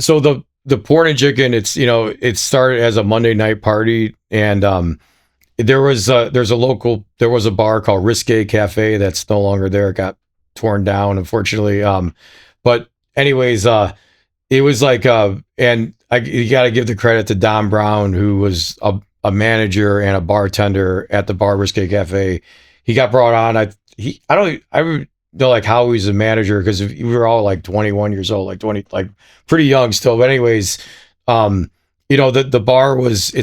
so the porn and chicken, it's, it started as a Monday night party, and there's a bar called Risqué Café that's no longer there. It got torn down, unfortunately. But anyways, it was like, and you got to give the credit to Don Brown, who was a manager and a bartender at the bar Risqué Cafe. He got brought on. I don't know like how he was a manager, because we were all like 21 years old, like 20, like pretty young still. But anyways, the bar was,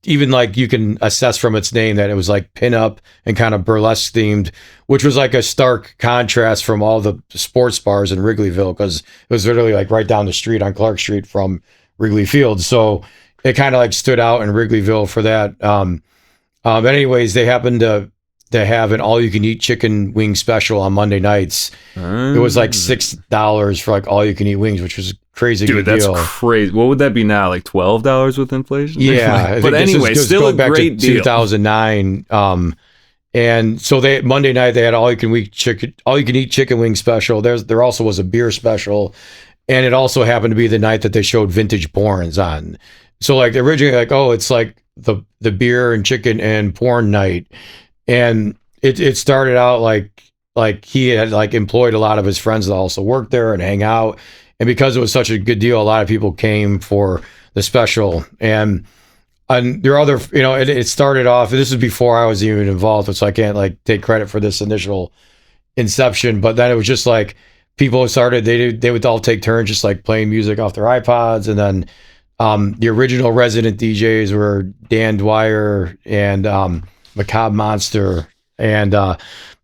even like you can assess from its name that it was like pinup and kind of burlesque themed, which was like a stark contrast from all the sports bars in Wrigleyville, because it was literally like right down the street on Clark Street from Wrigley Field. So it kind of like stood out in Wrigleyville for that. But anyways, they happened to have an all-you-can-eat chicken wing special on Monday nights. It was like $6 for like all-you-can-eat wings, which was a crazy good deal. That's crazy. What would that be now? Like $12 with inflation? Yeah. But anyway, still a great deal. 2009. And so Monday night they had all-you-can-eat chicken wing special. There also was a beer special, and it also happened to be the night that they showed vintage porns on. So like originally, like, oh, it's like the beer and chicken and porn night. And it started out like he had like employed a lot of his friends that also worked there and hang out. And because it was such a good deal, a lot of people came for the special. And there are other, it started off, this is before I was even involved, so I can't like take credit for this initial inception. But then it was just like people started, they would all take turns just like playing music off their iPods. And then the original resident DJs were Dan Dwyer and Macabre Monster, and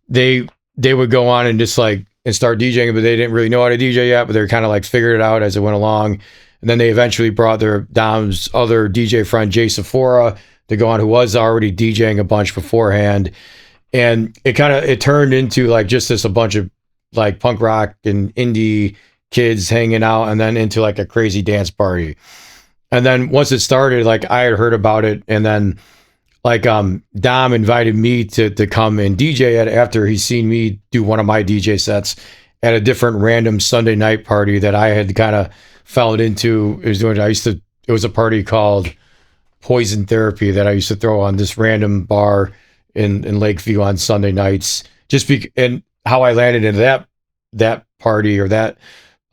they would go on and just like and start DJing, but they didn't really know how to DJ yet, but they kind of like figured it out as it went along. And then they eventually brought Dom's other DJ friend Jay Sephora to go on, who was already DJing a bunch beforehand, and it turned into like just a bunch of like punk rock and indie kids hanging out, and then into like a crazy dance party. And then once it started, like I had heard about it, and then like Dom invited me to come and DJ after he's seen me do one of my DJ sets at a different random Sunday night party that I had kind of fell into. It was a party called Poison Therapy that I used to throw on this random bar in Lakeview on Sunday nights. And how I landed into that party or that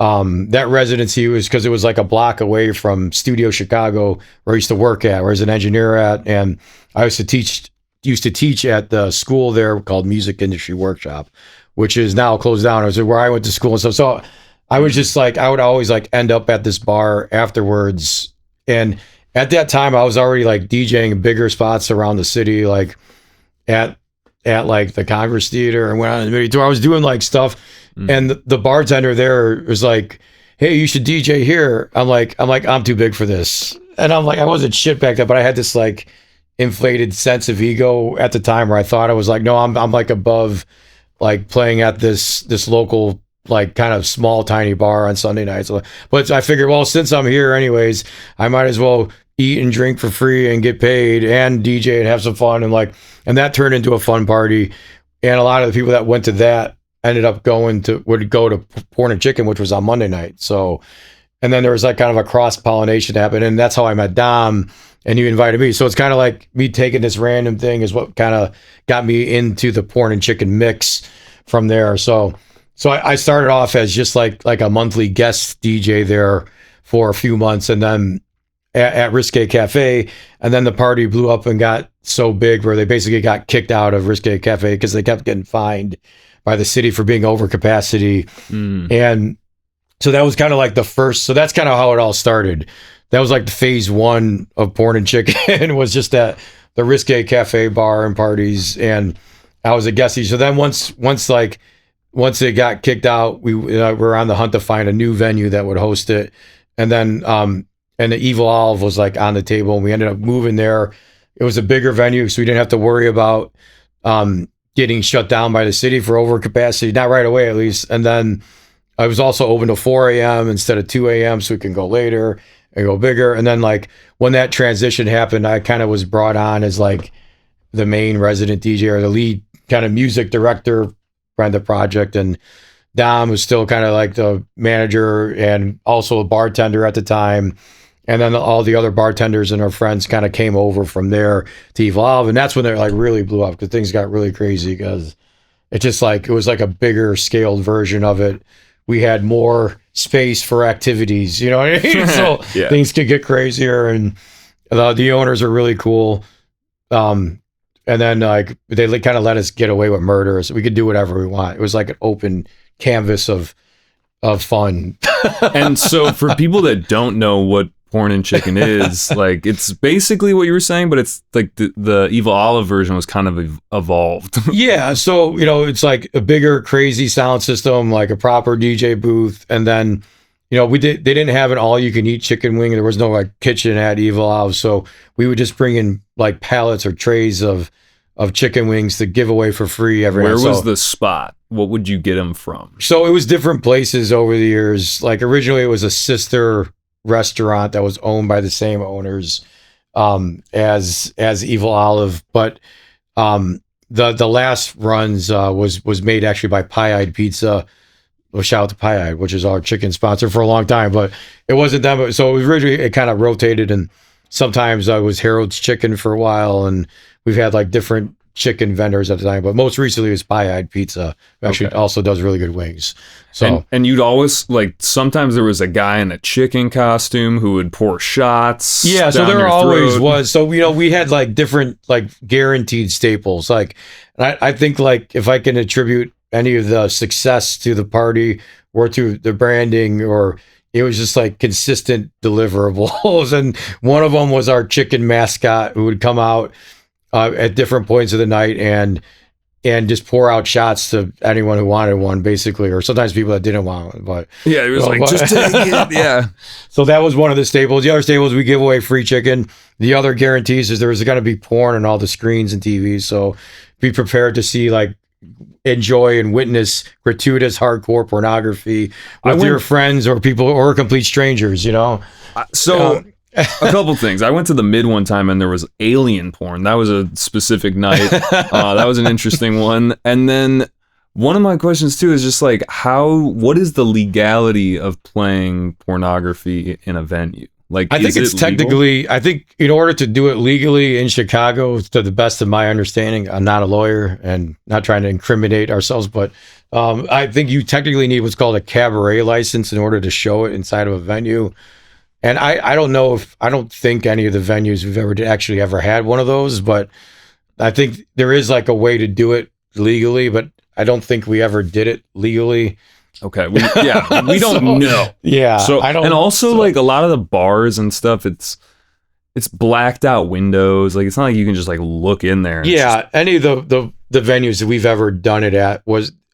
residency was because it was like a block away from Studio Chicago, where I used to work at, where I was an engineer at, and I used to teach at the school there called Music Industry Workshop, which is now closed down. It was where I went to school and stuff. So I was just like, I would always like end up at this bar afterwards. And at that time I was already like DJing in bigger spots around the city, like at like the Congress Theater, and went on the mini tour. I was doing like stuff. And the bartender there was like, hey, you should DJ here. I'm like, I'm too big for this. And I'm like, I wasn't shit back then, but I had this like inflated sense of ego at the time where I thought I was like, no, I'm like above like playing at this local, like kind of small, tiny bar on Sunday nights. But I figured, well, since I'm here anyways, I might as well eat and drink for free and get paid and DJ and have some fun. And that turned into a fun party. And a lot of the people that went to that ended up would go to Porn and Chicken, which was on Monday night. So, and then there was like kind of a cross pollination happen. And that's how I met Dom, and he invited me. So it's kind of like me taking this random thing is what kind of got me into the Porn and Chicken mix from there. So I started off as just like a monthly guest DJ there for a few months, and then at Risqué Café, and then the party blew up and got so big where they basically got kicked out of Risqué Café because they kept getting fined by the city for being over capacity. And so that was kind of like the first, so that's kind of how it all started. That was like the phase one of Porn and Chicken was just at the Risqué Cafe bar and parties. And I was a guestie. So then once it got kicked out, we were on the hunt to find a new venue that would host it. And then, and the Evil Olive was like on the table, and we ended up moving there. It was a bigger venue, so we didn't have to worry about, getting shut down by the city for overcapacity, not right away at least. And then I was also open to 4 a.m. instead of 2 a.m. so we can go later and go bigger. And then like when that transition happened, I kind of was brought on as like the main resident DJ or the lead kind of music director behind the project. And Dom was still kind of like the manager and also a bartender at the time. And then all the other bartenders and our friends kind of came over from there to Evolve. And that's when they like really blew up because things got really crazy because it just like, it was like a bigger scaled version of it. We had more space for activities, you know what I mean? So things could get crazier, and the owners are really cool. And then like they kind of let us get away with murder, so we could do whatever we want. It was like an open canvas of fun. And so for people that don't know what Porn and Chicken is, like it's basically what you were saying, but it's like the Evil Olive version was kind of evolved. Yeah, so it's like a bigger crazy sound system, like a proper DJ booth, and then they didn't have an all you can eat chicken wing. There was no like kitchen at Evil Olive, so we would just bring in like pallets or trays of chicken wings to give away for free every night. Where was the spot? What would you get them from? So it was different places over the years. Like originally it was a sister restaurant that was owned by the same owners as Evil Olive, but the last runs was made actually by Pie-Eyed Pizza. Well, shout out to Pie-Eyed, which is our chicken sponsor for a long time, but it wasn't them. So it was originally, it kind of rotated, and sometimes I was Harold's Chicken for a while, and we've had like different chicken vendors at the time, but most recently it was Pie-Eyed Pizza, who actually also does really good wings. So and you'd always like, sometimes there was a guy in a chicken costume who would pour shots. Yeah, so there always was. So we had like different like guaranteed staples. Like, and I think like if I can attribute any of the success to the party or to the branding, or it was just like consistent deliverables. And one of them was our chicken mascot, who would come out at different points of the night and just pour out shots to anyone who wanted one, basically, or sometimes people that didn't want one. But yeah, it was like, just take it. Yeah. So that was one of the staples. The other staples, we give away free chicken. The other guarantees is there was going to be porn on all the screens and TVs. So be prepared to see like enjoy and witness gratuitous hardcore pornography with your friends or people or complete strangers. So. A couple things. I went to the Mid one time and there was alien porn. That was a specific night. That was an interesting one. And then one of my questions too is just like, what is the legality of playing pornography in a venue? Like, I think it's technically, I think in order to do it legally in Chicago, to the best of my understanding, I'm not a lawyer and not trying to incriminate ourselves, but I think you technically need what's called a cabaret license in order to show it inside of a venue. And I don't think any of the venues we've ever had one of those, but I think there is like a way to do it legally, but I don't think we ever did it legally. Okay. We don't know. Yeah. So, and also like a lot of the bars and stuff, it's blacked out windows. Like, it's not like you can just like look in there. Yeah. Any of the venues that we've ever done it at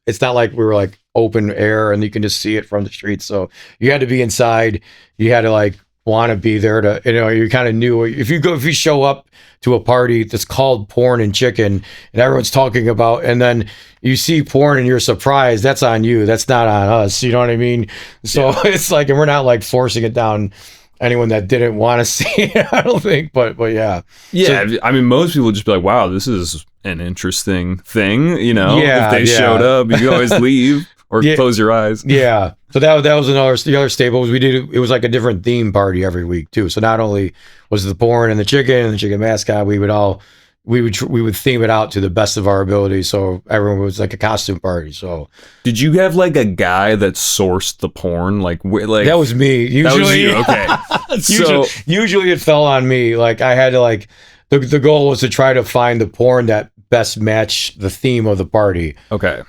it's not like we were like open air and you can just see it from the street. So you had to be inside. You had to like want to be there to, you kind of knew if you show up to a party that's called Porn and Chicken and everyone's talking about, and then you see porn and you're surprised, that's on you. That's not on us. You know what I mean? So it's like, and we're not like forcing it down anyone that didn't want to see it, I don't think, but yeah. Yeah. So, I mean, most people just be like, wow, this is an interesting thing, if they showed up, you could always leave or close your eyes. Yeah. So that was the other staple was it was like a different theme party every week too. So not only was the porn and the chicken mascot, we would theme it out to the best of our ability. So everyone was like a costume party. So did you have like a guy that sourced the porn? Like that was me. Usually, that was you. Okay. usually it fell on me. Like I had to like, the goal was to try to find the porn that best matched the theme of the party. Okay.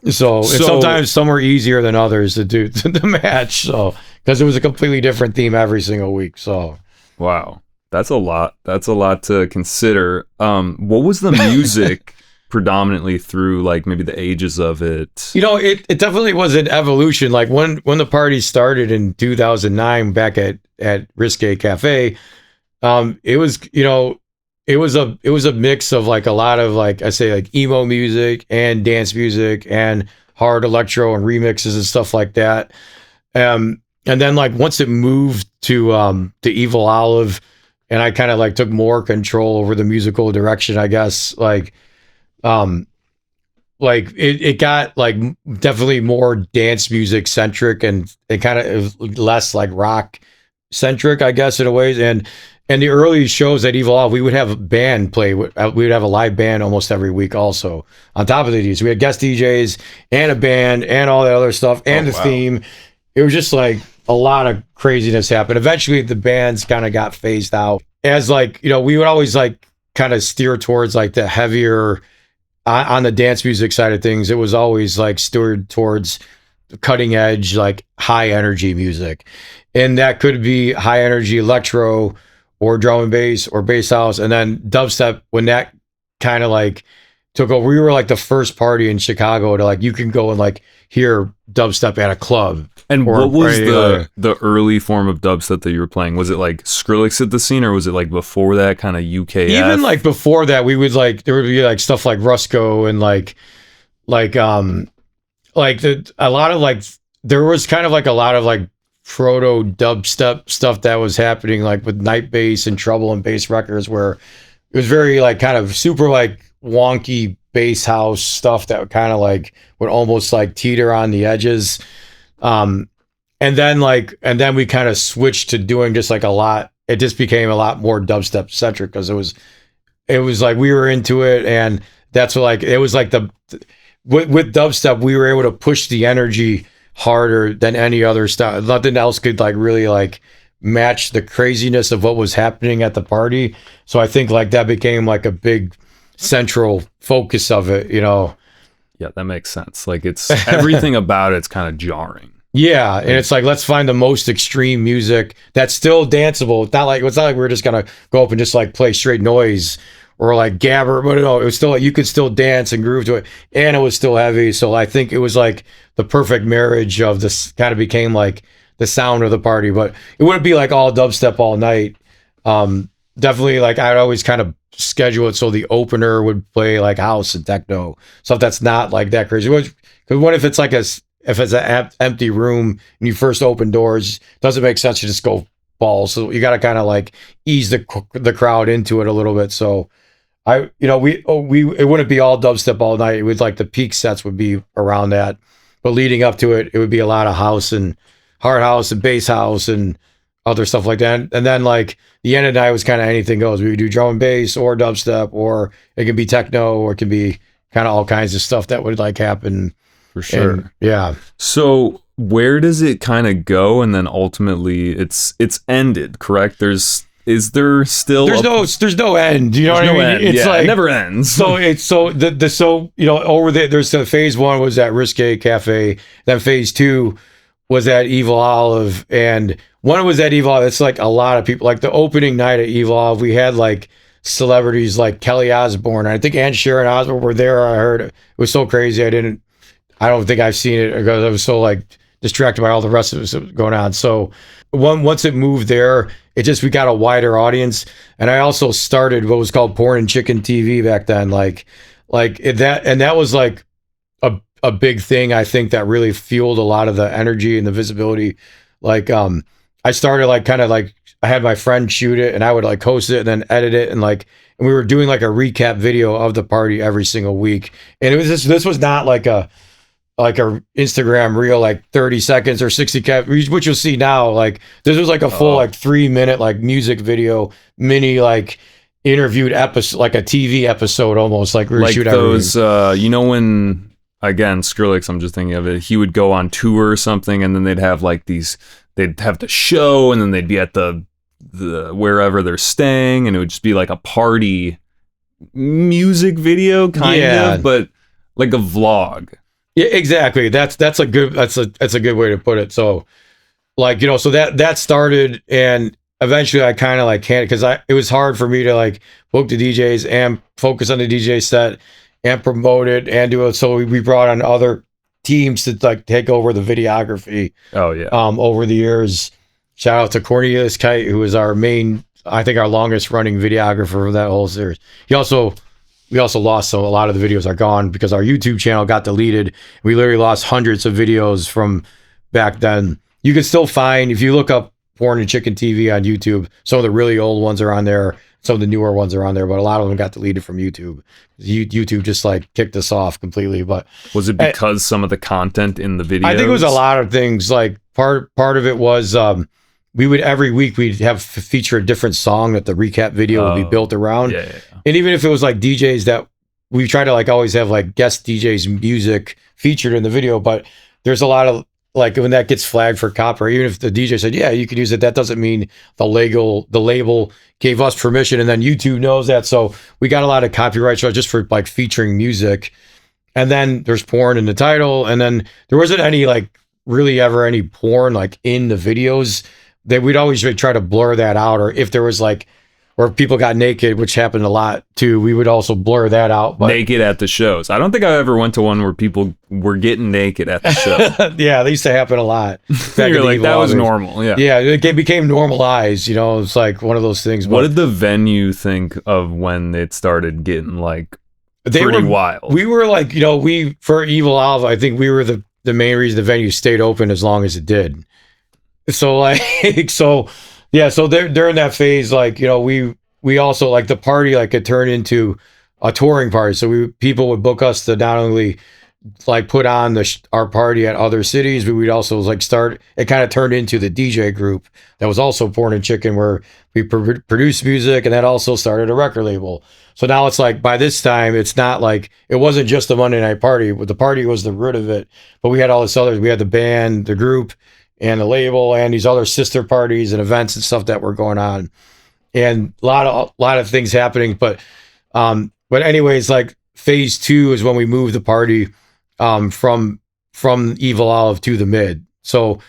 So sometimes some were easier than others to match. So because it was a completely different theme every single week. So wow, that's a lot. That's a lot to consider. What was the music predominantly through like maybe the ages of it? It definitely was an evolution. Like when the party started in 2009 back at Risqué Café, it was a mix of like a lot of like I say like emo music and dance music and hard electro and remixes and stuff like that. And then like once it moved to Evil Olive, and I kind of like took more control over the musical direction, I guess. Like like it got like definitely more dance music centric, and it kind of less like rock centric, I guess, in a way. And the early shows at Evil Off, we would have a band play. We would have a live band almost every week. Also, on top of the DJs, we had guest DJs and a band and all that other stuff and the theme. It was just like a lot of craziness happened. Eventually, the bands kind of got phased out as like, you know, we would always like kind of steer towards like the heavier on the dance music side of things. It was always like steered towards cutting edge, like high energy music. And that could be high energy electro or drum and bass or bass house. And then dubstep, when that kind of like took over, we were like the first party in Chicago to like, you can go and like hear dubstep at a club. And what was the early form of dubstep that you were playing? Was it like Skrillex at the scene, or was it like before that kind of UKF? Even like before that, we would like, there would be like stuff like Rusco and a lot of like, there was kind of like a lot of like proto dubstep stuff that was happening like with Night Bass and Trouble and Bass Records, where it was very like kind of super like wonky bass house stuff that kind of like would almost like teeter on the edges. And then we kind of switched to doing just like a lot. It just became a lot more dubstep centric because it was like we were into it, and that's what like it was like with dubstep we were able to push the energy harder than any other stuff. Nothing else could like really like match the craziness of what was happening at the party. So I think like that became like a big central focus of it, you know. Yeah, that makes sense. Like it's everything about it's kind of jarring. Yeah, and it's like, let's find the most extreme music that's still danceable. It's not like we're just gonna go up and just like play straight noise or like gabber, but no, it was still like you could still dance and groove to it, and it was still heavy. So I think it was like the perfect marriage of this. Kind of became like the sound of the party, but it wouldn't be like all dubstep all night. Definitely, like I'd always kind of schedule it so the opener would play like house and techno stuff that's not like that crazy. Because what if it's like if it's an empty room and you first open doors, doesn't make sense to just go balls. So you got to kind of like ease the crowd into it a little bit. So it wouldn't be all dubstep all night. It would like the peak sets would be around that, but leading up to it, it would be a lot of house and hard house and bass house and other stuff like that. And then like the end of the night was kind of anything goes. We would do drum and bass or dubstep, or it can be techno, or it can be kind of all kinds of stuff that would like happen. For sure. And, yeah. So where does it kind of go? And then ultimately it's ended, correct? There's no end. You know what I mean? End. It's like it never ends. So it's over there. There's the phase one was at Risqué Café. Then phase two was at Evil Olive, and one was at Evil Olive. It's like a lot of people. Like the opening night at Evil Olive, we had like celebrities like Kelly Osbourne. I think and Sharon Osbourne were there. I heard it was so crazy. I don't think I've seen it because I was so like distracted by all the rest of it that was going on. So once it moved there, we got a wider audience. And I also started what was called Porn and Chicken TV back then. That was like a big thing. I think that really fueled a lot of the energy and the visibility. Like, I started like kind of like I had my friend shoot it, and I would like host it and then edit it, and we were doing like a recap video of the party every single week. And it was this was not like a Instagram reel, like 30 seconds or 60 which you'll see now. Like this was like a full like 3-minute like music video, mini like interviewed episode, like a TV episode almost, like we were shooting those when again Skrillex, I'm just thinking of it, he would go on tour or something, and then they'd have the show, and then they'd be at the wherever they're staying, and it would just be like a party music video kind of, but like a vlog. Yeah, exactly. That's a good way to put it. So like, so that started, and eventually I kind of like can't, because it was hard for me to like book the DJs and focus on the DJ set and promote it and do it. So we brought on other teams to like take over the videography. Oh yeah. Over the years, shout out to Cornelius Kite, who is our longest running videographer of that whole series. We also lost, so a lot of the videos are gone because our YouTube channel got deleted. We literally lost hundreds of videos from back then. You can still find, if you look up Porn and Chicken TV on YouTube, some of the really old ones are on there. some of the newer ones are on there, but a lot of them got deleted from YouTube. YouTube just like kicked us off completely. But Was it because some of the content in the videos? I think it was a lot of things. Like part of it was we would every week we'd have feature a different song that the recap video would be built around. Yeah. And even if it was like DJs that we try to like always have like guest DJs music featured in the video, but there's a lot of like when that gets flagged for copyright, even if the DJ said, yeah, you could use it, that doesn't mean the label gave us permission, and then YouTube knows that. So we got a lot of copyright shows just for like featuring music. And then there's porn in the title, and then there wasn't any like really ever any porn like in the videos. That we'd always try to blur that out, or if there was like or people got naked, which happened a lot too, we would also blur that out. But naked at the shows. I don't think I ever went to one where people were getting naked at the show. Yeah, they used to happen a lot. You're like, that was normal. Yeah. Yeah, it became normalized. You know, it's like one of those things. What did the venue think of when it started getting like pretty wild? We were like, you know, for Evil Olive, I think we were the main reason the venue stayed open as long as it did. So like, yeah, so during that phase, like, you know, we also like the party, like it turned into a touring party. So people would book us to not only like put on our party at other cities, but we'd also like it kind of turned into the DJ group that was also Porn and Chicken, where we produced music, and that also started a record label. So now it's like, by this time, it's not like, it wasn't just a Monday night party. The party was the root of it, but we had all this other, we had the band, the group, and the label, and these other sister parties and events and stuff that were going on, and a lot of things happening. But anyways, like phase 2 is when we moved the party from Evil Olive to the Mid. So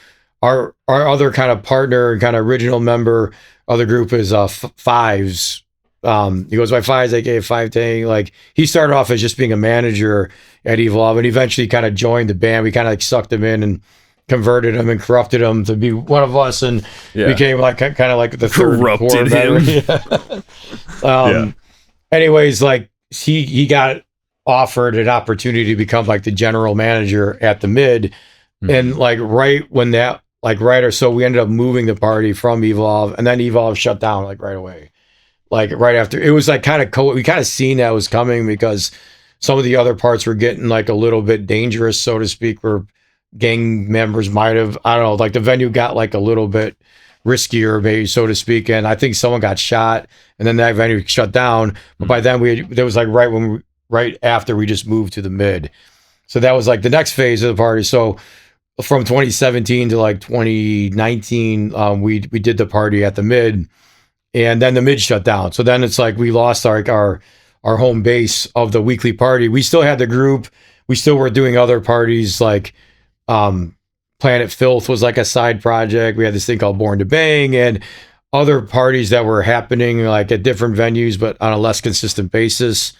our other kind of partner and kind of original member of the group is Fives. He goes by Fives, aka Five Tang. Like, he started off as just being a manager at Evil Olive, and eventually kind of joined the band. We kind of like sucked him in and converted him and corrupted him to be one of us, and became like kind of like the third corrupted him. Anyways, like he got offered an opportunity to become like the general manager at the Mid, and like right when that right or so, we ended up moving the party from Evil Olive, and then Evil Olive shut down like right away, like right after. It was like kind of we kind of seen that was coming, because some of the other parts were getting like a little bit dangerous, so to speak, where gang members might have, I don't know, like the venue got like a little bit riskier, maybe, so to speak, and I think someone got shot, and then that venue shut down. But by then that was like right after we just moved to the Mid. So that was like the next phase of the party. So from 2017 to like 2019, we did the party at the Mid, and then the Mid shut down. So then it's like we lost our home base of the weekly party. We still had the group. We still were doing other parties, like Planet Filth was like a side project. We had this thing called Born to Bang, and other parties that were happening like at different venues, but on a less consistent basis.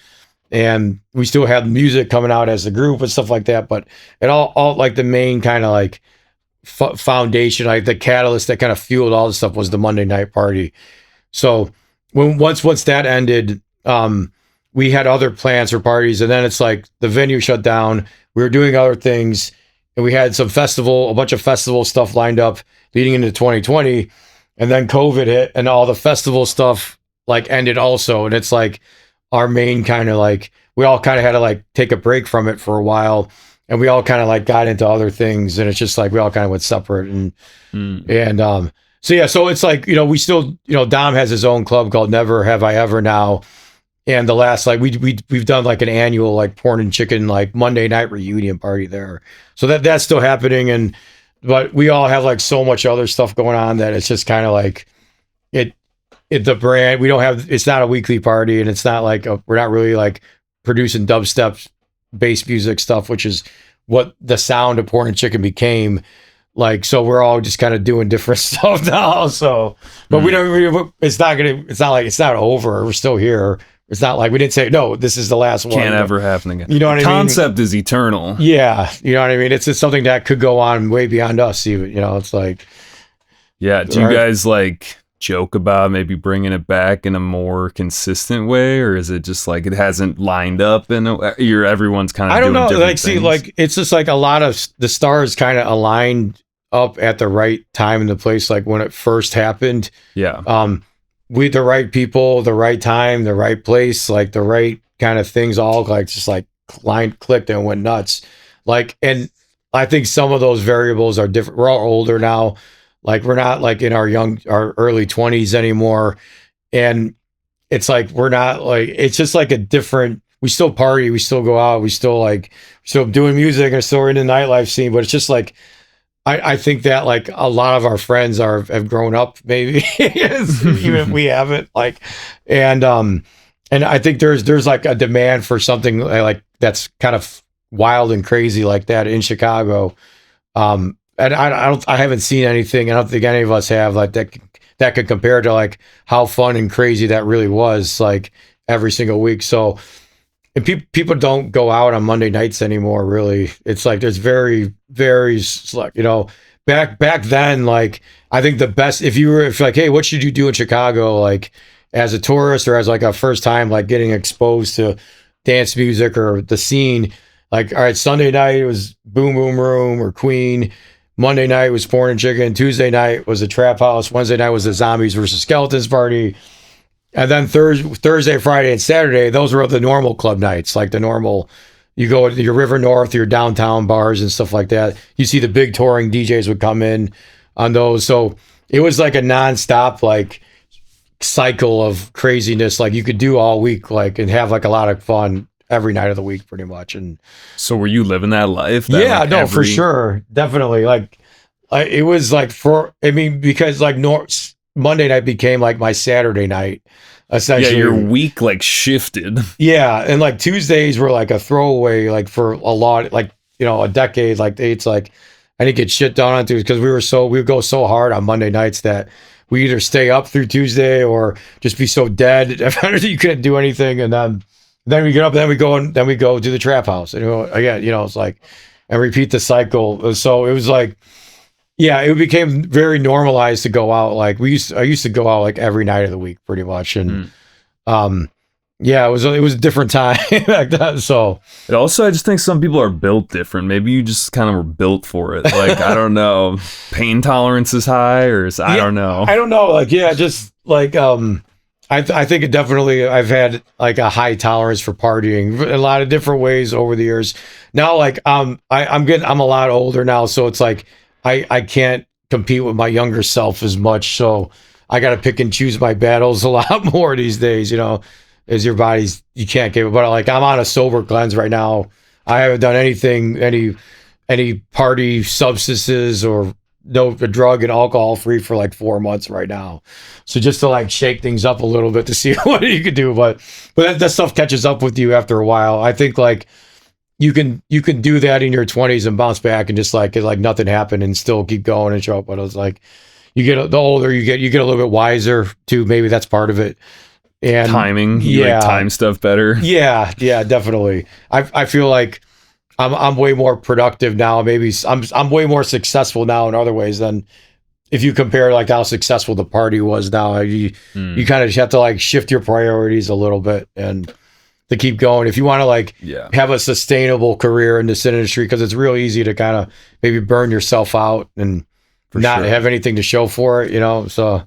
And we still had music coming out as a group and stuff like that. But it all like the main kind of like foundation, like the catalyst that kind of fueled all this stuff was the Monday night party. So once that ended, we had other plans for parties, and then it's like the venue shut down. We were doing other things, and we had a bunch of festival stuff lined up leading into 2020, and then COVID hit, and all the festival stuff like ended also. And it's like our main kind of like, we all kind of had to like take a break from it for a while, and we all kind of like got into other things, and it's just like we all kind of went separate, and so yeah, so it's like, you know, we still, you know, Dom has his own club called Never Have I Ever now. And the last, like, we've done like an annual like Porn and Chicken like Monday night reunion party there. So that's still happening, but we all have like so much other stuff going on that it's just kind of like the brand. We don't have, it's not a weekly party, and it's not like we're not really like producing dubstep bass music stuff, which is what the sound of Porn and Chicken became. Like, so we're all just kind of doing different stuff now. So, but we don't. It's not like it's not over. We're still here. It's not like we didn't say, no, this is the last one. Can't ever happen again. You know what I mean? Concept is eternal. Yeah. You know what I mean? It's just something that could go on way beyond us even. You know, it's like. Yeah. Do you guys like joke about maybe bringing it back in a more consistent way, or is it just like it hasn't lined up and everyone's kind of, I don't know. Like, things? See, like, it's just like a lot of the stars kind of aligned up at the right time in the place. Like when it first happened. Yeah. we the right people, the right time, the right place, like the right kind of things, all like just like clicked and went nuts. Like, and I think some of those variables are different. We're all older now. Like we're not like in our early 20s anymore. And it's like we're not like, it's just like a different, we still party, we still go out, we still like still doing music and still in the nightlife scene, but it's just like I think that like a lot of our friends have grown up maybe even if we haven't, like, and I think there's like a demand for something like that's kind of wild and crazy like that in Chicago. And I haven't seen anything. I don't think any of us have like that could compare to like how fun and crazy that really was, like every single week. So, and people don't go out on Monday nights anymore. Really, it's like there's very select. Back then, like I think the best if like, hey, what should you do in Chicago, like as a tourist or as like a first time like getting exposed to dance music or the scene. Like, all right, Sunday night it was Boom Boom Room or Queen. Monday night was Porn and Chicken. Tuesday night was the Trap House. Wednesday night was the Zombies versus Skeletons party. And then Thursday, Friday, and Saturday, those were the normal club nights, like the normal. You go to your River North, your downtown bars and stuff like that. You see the big touring DJs would come in on those. So it was like a nonstop like cycle of craziness. Like you could do all week, like, and have like a lot of fun every night of the week, pretty much. And So were you living that life? yeah, like, no, for sure, definitely. Like, it was like because like Monday night became like my Saturday night, essentially. Yeah, your week like shifted. Yeah, and like Tuesdays were like a throwaway, like for a lot, like a decade. Like it's like I didn't get shit done on Tuesdays because we would go so hard on Monday nights that we either stay up through Tuesday or just be so dead you couldn't do anything, and then we get up, then we go to the Trap House, and again, it's like, and repeat the cycle. So it was like, yeah, it became very normalized to go out. Like I used to go out like every night of the week, pretty much, and yeah, it was a different time back then. So it also, I just think some people are built different. Maybe you just kind of were built for it. Like I don't know, pain tolerance is high, or I don't know. I don't know. Like just like I think it definitely, I've had like a high tolerance for partying in a lot of different ways over the years. Now, like, I'm a lot older now. So it's like, I can't compete with my younger self as much. So I got to pick and choose my battles a lot more these days, as your body's, you can't get it. But like, I'm on a sober cleanse right now. I haven't done anything, any party substances or no drug and alcohol free for like 4 months right now. So just to like shake things up a little bit to see what you could do. But that stuff catches up with you after a while. I think like you can do that in your 20s and bounce back and just like nothing happened and still keep going and show up. But it was like, the older you get a little bit wiser too. Maybe that's part of it. And timing, you like time stuff better. Yeah, definitely. I feel like I'm way more productive now. Maybe I'm way more successful now in other ways than if you compare like how successful the party was now. You kind of have to like shift your priorities a little bit and to keep going if you want to like have a sustainable career in this industry, because it's real easy to kind of maybe burn yourself out and not have anything to show for it, So